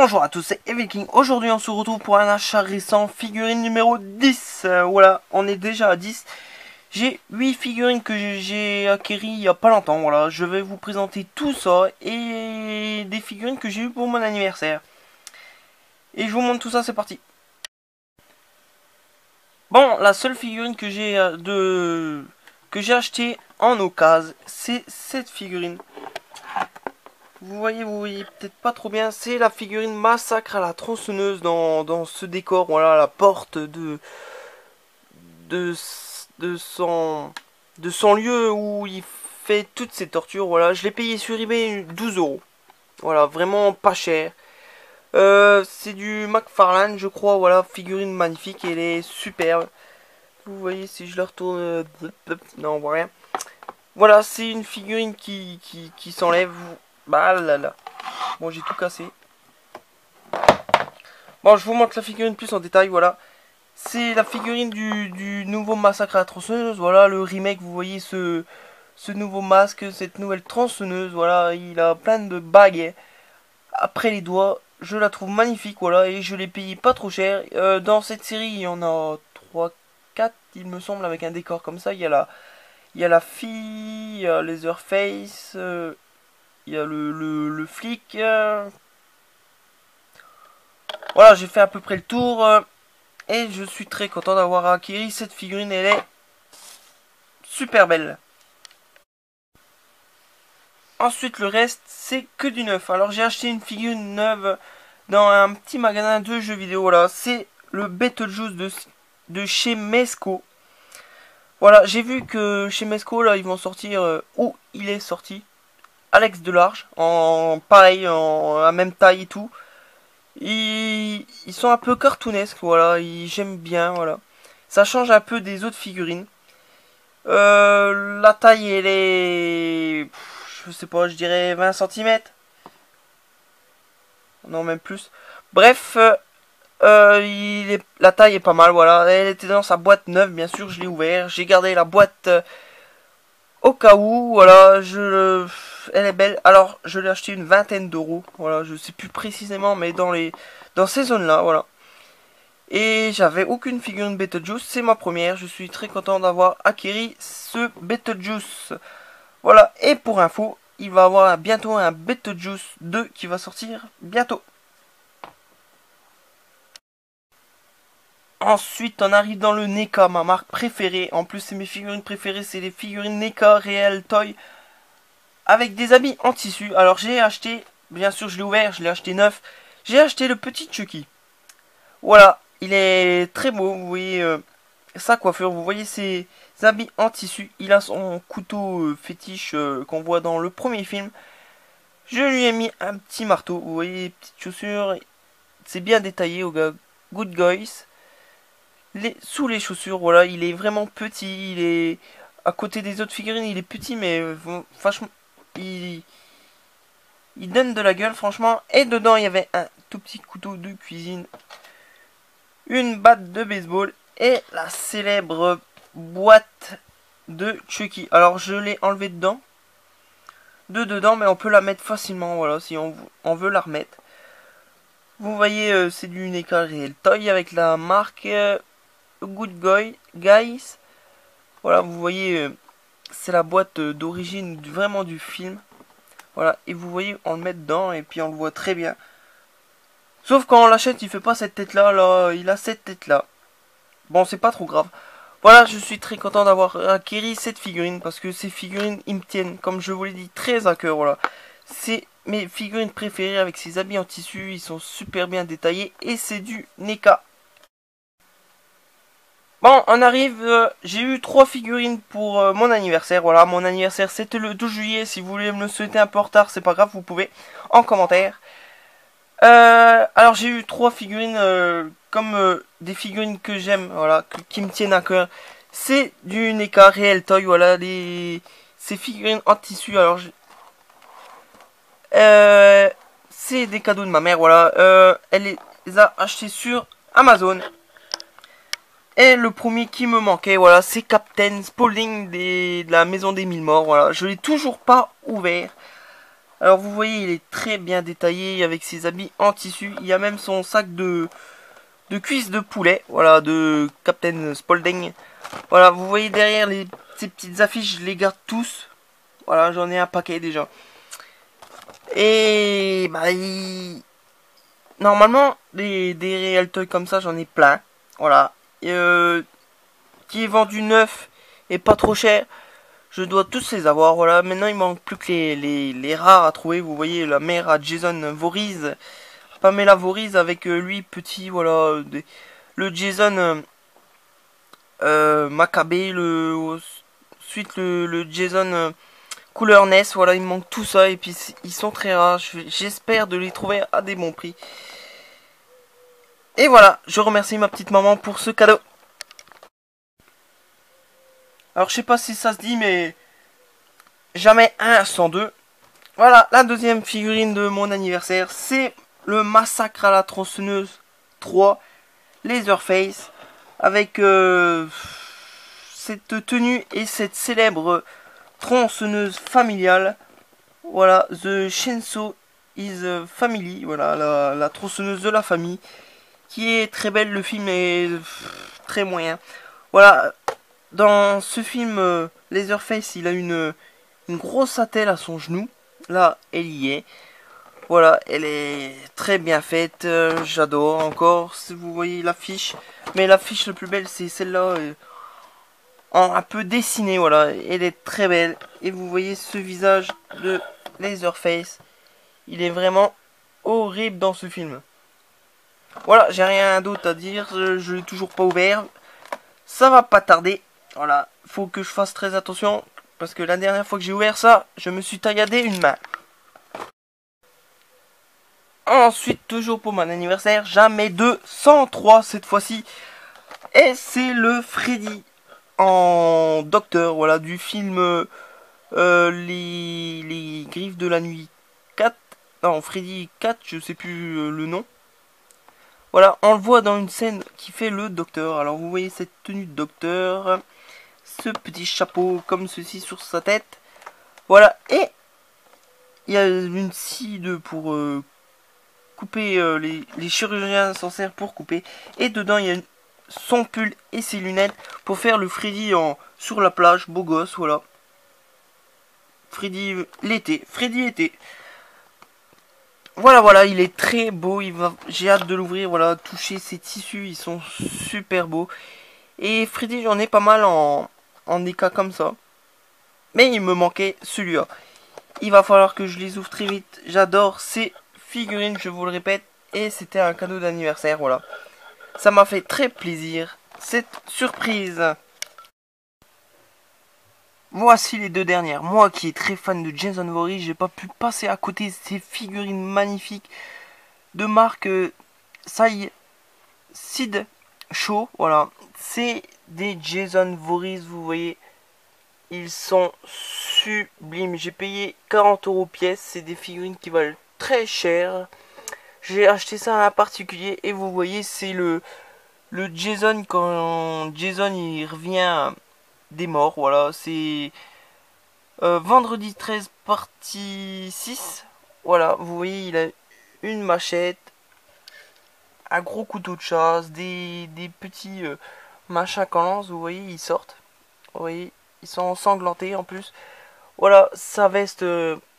Bonjour à tous, c'est Evilking. Aujourd'hui on se retrouve pour un achat récent, figurine numéro 10. Voilà, on est déjà à 10. J'ai 8 figurines que j'ai acquéries il y a pas longtemps. Voilà, je vais vous présenter tout ça et des figurines que j'ai eues pour mon anniversaire. Et je vous montre tout ça, c'est parti. Bon, la seule figurine que j'ai acheté en occasion, c'est cette figurine. Vous voyez peut-être pas trop bien, c'est la figurine Massacre à la tronçonneuse dans ce décor. Voilà, la porte de, de son lieu où il fait toutes ses tortures. Voilà, je l'ai payé sur eBay 12 euros. Voilà, vraiment pas cher. C'est du McFarlane, je crois. Voilà, figurine magnifique, elle est superbe. Vous voyez, si je la retourne, non, on voit rien. Voilà, c'est une figurine qui s'enlève. Bah là là. Bon, j'ai tout cassé. Bon, je vous montre la figurine plus en détail, voilà. C'est la figurine du nouveau Massacre à la tronçonneuse. Voilà, le remake, vous voyez ce nouveau masque, cette nouvelle tronçonneuse. Voilà, il a plein de bagues après les doigts. Je la trouve magnifique, voilà, et je l'ai payé pas trop cher. Dans cette série, il y en a 3, 4, il me semble, avec un décor comme ça. Il y a la fille, il y a Leatherface, il y a le flic. Voilà, j'ai fait à peu près le tour. Et je suis très content d'avoir acquis cette figurine. Elle est super belle. Ensuite, le reste, c'est que du neuf. Alors, j'ai acheté une figurine neuve dans un petit magasin de jeux vidéo. Voilà, c'est le Beetlejuice de chez Mesco. Voilà, j'ai vu que chez Mesco, là, ils vont sortir, où il est sorti, Alex Delarge, en pareil, en la même taille et tout. Ils sont un peu cartoonesques, voilà, j'aime bien, voilà. Ça change un peu des autres figurines. La taille, elle est, je sais pas, je dirais 20 cm. Non, même plus. Bref, la taille est pas mal, voilà. Elle était dans sa boîte neuve, bien sûr, je l'ai ouvert. J'ai gardé la boîte au cas où, voilà, elle est belle. Alors, je l'ai acheté une vingtaine d'euros, voilà, je sais plus précisément, mais dans ces zones-là, voilà. Et j'avais aucune figurine Beetlejuice, c'est ma première, je suis très content d'avoir acquis ce Beetlejuice. Voilà, et pour info, il va y avoir bientôt un Beetlejuice 2 qui va sortir bientôt. Ensuite, on arrive dans le NECA, ma marque préférée. En plus, c'est mes figurines préférées, c'est les figurines NECA Real Toy avec des habits en tissu. Alors, j'ai acheté, bien sûr, je l'ai ouvert, je l'ai acheté neuf. J'ai acheté le petit Chucky. Voilà, il est très beau, vous voyez sa coiffure, vous voyez ses habits en tissu. Il a son couteau fétiche qu'on voit dans le premier film. Je lui ai mis un petit marteau, vous voyez, petites chaussures. C'est bien détaillé au gars Good Guys. Sous les chaussures, voilà, il est vraiment petit. Il est à côté des autres figurines, il est petit, mais franchement, il donne de la gueule, franchement. Et dedans, il y avait un tout petit couteau de cuisine, une batte de baseball et la célèbre boîte de Chucky. Alors, je l'ai enlevé dedans, mais on peut la mettre facilement, voilà, si on veut la remettre. Vous voyez, c'est du NECA Real Toy avec la marque Good Guys. Voilà, vous voyez, c'est la boîte d'origine vraiment du film. Voilà, et vous voyez, on le met dedans et puis on le voit très bien. Sauf quand on l'achète, il fait pas cette tête là, là, il a cette tête là. Bon, c'est pas trop grave. Voilà, je suis très content d'avoir acquis cette figurine parce que ces figurines, ils me tiennent, comme je vous l'ai dit, très à cœur. Voilà, c'est mes figurines préférées avec ces habits en tissu, ils sont super bien détaillés et c'est du NECA. Bon, on arrive, j'ai eu 3 figurines pour mon anniversaire. Voilà, mon anniversaire c'était le 12 juillet. Si vous voulez me le souhaiter un peu en retard, c'est pas grave, vous pouvez en commentaire. Alors j'ai eu 3 figurines comme des figurines que j'aime, voilà, qui me tiennent à cœur. C'est du NECA Real Toy, voilà, ces figurines en tissu. Alors c'est des cadeaux de ma mère, voilà. Elle les a achetés sur Amazon. Et le premier qui me manquait, voilà, c'est Captain Spaulding de la Maison des Mille Morts, voilà. Je l'ai toujours pas ouvert. Alors vous voyez, il est très bien détaillé avec ses habits en tissu. Il y a même son sac de cuisses de poulet, voilà, de Captain Spaulding. Voilà, vous voyez derrière ces petites affiches, je les garde tous. Voilà, j'en ai un paquet déjà. Et bah, normalement, des Real Toys comme ça, j'en ai plein. Voilà. Et, qui est vendu neuf et pas trop cher. Je dois tous les avoir. Voilà. Maintenant, il manque plus que les rares à trouver. Vous voyez la mère à Jason Voorhees. Pamela Voorhees avec lui petit. Voilà. Le Jason Maccabée. Ensuite, le Jason couleur NES. Voilà. Il me manque tout ça. Et puis, ils sont très rares. J'espère de les trouver à des bons prix. Et voilà, je remercie ma petite maman pour ce cadeau. Alors je sais pas si ça se dit, mais jamais un sans deux. Voilà, la deuxième figurine de mon anniversaire, c'est le Massacre à la tronçonneuse 3 Laserface. Avec cette tenue et cette célèbre tronçonneuse familiale. Voilà, The Chainsaw is Family. Voilà, la tronçonneuse de la famille. Qui est très belle, le film est très moyen. Voilà, dans ce film, Laserface, il a une grosse attelle à son genou. Là, elle y est. Voilà, elle est très bien faite. J'adore encore. Si vous voyez l'affiche. Mais l'affiche la plus belle, c'est celle-là. Un peu dessinée, voilà. Elle est très belle. Et vous voyez ce visage de Laserface. Il est vraiment horrible dans ce film. Voilà, j'ai rien d'autre à dire. Je l'ai toujours pas ouvert. Ça va pas tarder. Voilà, faut que je fasse très attention. Parce que la dernière fois que j'ai ouvert ça, je me suis tailladé une main. Ensuite, toujours pour mon anniversaire, jamais 203 cette fois-ci. Et c'est le Freddy en docteur, voilà, du film les Griffes de la Nuit 4. Non, Freddy 4, je sais plus le nom. Voilà, on le voit dans une scène qui fait le docteur. Alors vous voyez cette tenue de docteur, ce petit chapeau comme ceci sur sa tête. Voilà, et il y a une scie pour couper, les chirurgiens s'en servent pour couper. Et dedans il y a son pull et ses lunettes pour faire le Freddy sur la plage, beau gosse, voilà. Freddy l'été, Freddy été. Voilà, il est très beau, j'ai hâte de l'ouvrir, voilà, toucher ces tissus, ils sont super beaux. Et Freddy, j'en ai pas mal en éca comme ça. Mais il me manquait celui-là. Il va falloir que je les ouvre très vite. J'adore ces figurines, je vous le répète. Et c'était un cadeau d'anniversaire, voilà. Ça m'a fait très plaisir, cette surprise. Voici les deux dernières. Moi qui est très fan de Jason Voorhees, j'ai pas pu passer à côté de ces figurines magnifiques de marque Sid Show. Voilà, c'est des Jason Voorhees, vous voyez. Ils sont sublimes. J'ai payé 40 € pièce. C'est des figurines qui valent très cher. J'ai acheté ça à un particulier et vous voyez, c'est le Jason quand Jason il revient des morts. Voilà, c'est vendredi 13 partie 6. Voilà, vous voyez, il a une machette, un gros couteau de chasse, des petits machins qu'on lance. Vous voyez, ils sortent. Vous voyez, ils sont ensanglantés en plus. Voilà, sa veste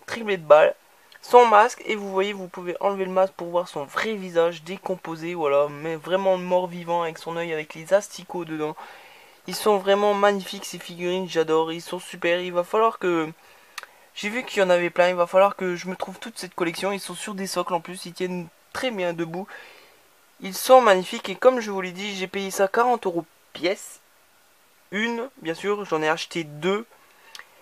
triplée de balles. Son masque, et vous voyez, vous pouvez enlever le masque pour voir son vrai visage décomposé, voilà, mais vraiment mort-vivant avec son œil, avec les asticots dedans. Ils sont vraiment magnifiques ces figurines, j'adore, ils sont super. Il va falloir que... J'ai vu qu'il y en avait plein, il va falloir que je me trouve toute cette collection. Ils sont sur des socles en plus, ils tiennent très bien debout. Ils sont magnifiques et comme je vous l'ai dit, j'ai payé ça 40 € pièce. Une, bien sûr, j'en ai acheté deux.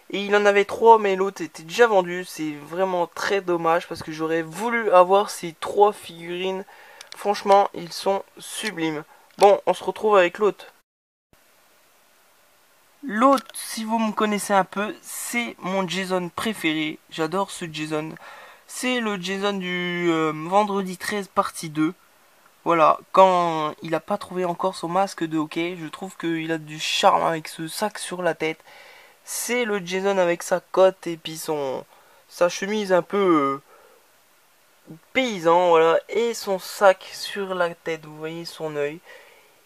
Et il en avait 3 mais l'autre était déjà vendu. C'est vraiment très dommage parce que j'aurais voulu avoir ces 3 figurines. Franchement, ils sont sublimes. Bon, on se retrouve avec l'autre. L'autre, si vous me connaissez un peu, c'est mon Jason préféré. J'adore ce Jason. C'est le Jason du vendredi 13 partie 2. Voilà, quand il n'a pas trouvé encore son masque de hockey, je trouve qu'il a du charme avec ce sac sur la tête. C'est le Jason avec sa cote et puis son sa chemise un peu paysan, voilà, et son sac sur la tête, vous voyez son œil.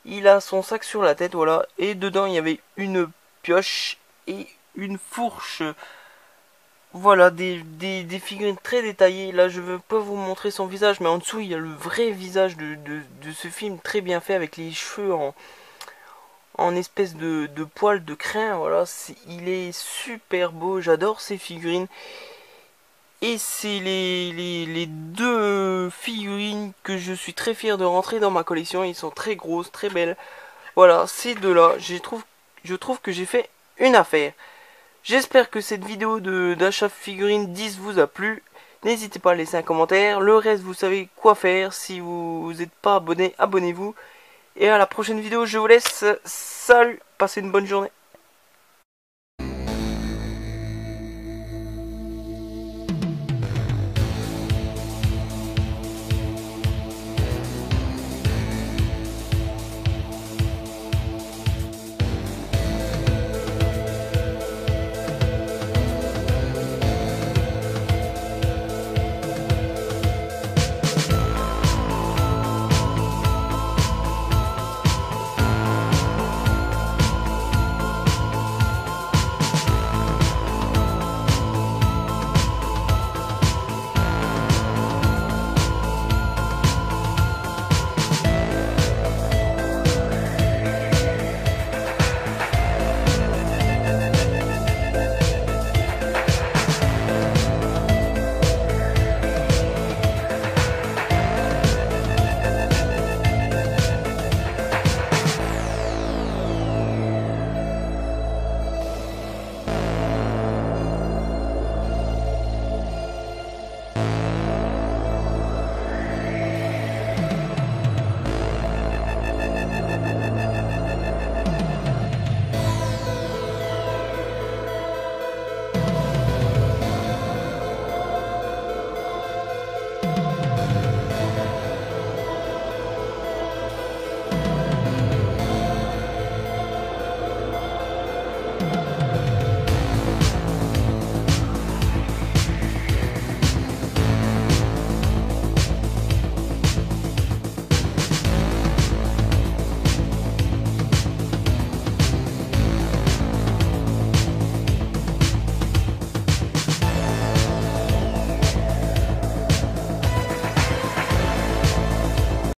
Il a son sac sur la tête, voilà, et dedans il y avait une pioche et une fourche. Voilà, des figurines très détaillées. Là, je veux pas vous montrer son visage, mais en dessous, il y a le vrai visage de ce film, très bien fait, avec les cheveux en espèce de poils de crin. Voilà, il est super beau, j'adore ces figurines. Et c'est les deux figurines que je suis très fier de rentrer dans ma collection. Ils sont très grosses, très belles. Voilà, ces deux-là, je trouve que j'ai fait une affaire. J'espère que cette vidéo d'achat figurine 10 vous a plu. N'hésitez pas à laisser un commentaire. Le reste, vous savez quoi faire. Si vous n'êtes pas abonné, abonnez-vous. Et à la prochaine vidéo, je vous laisse. Salut, passez une bonne journée.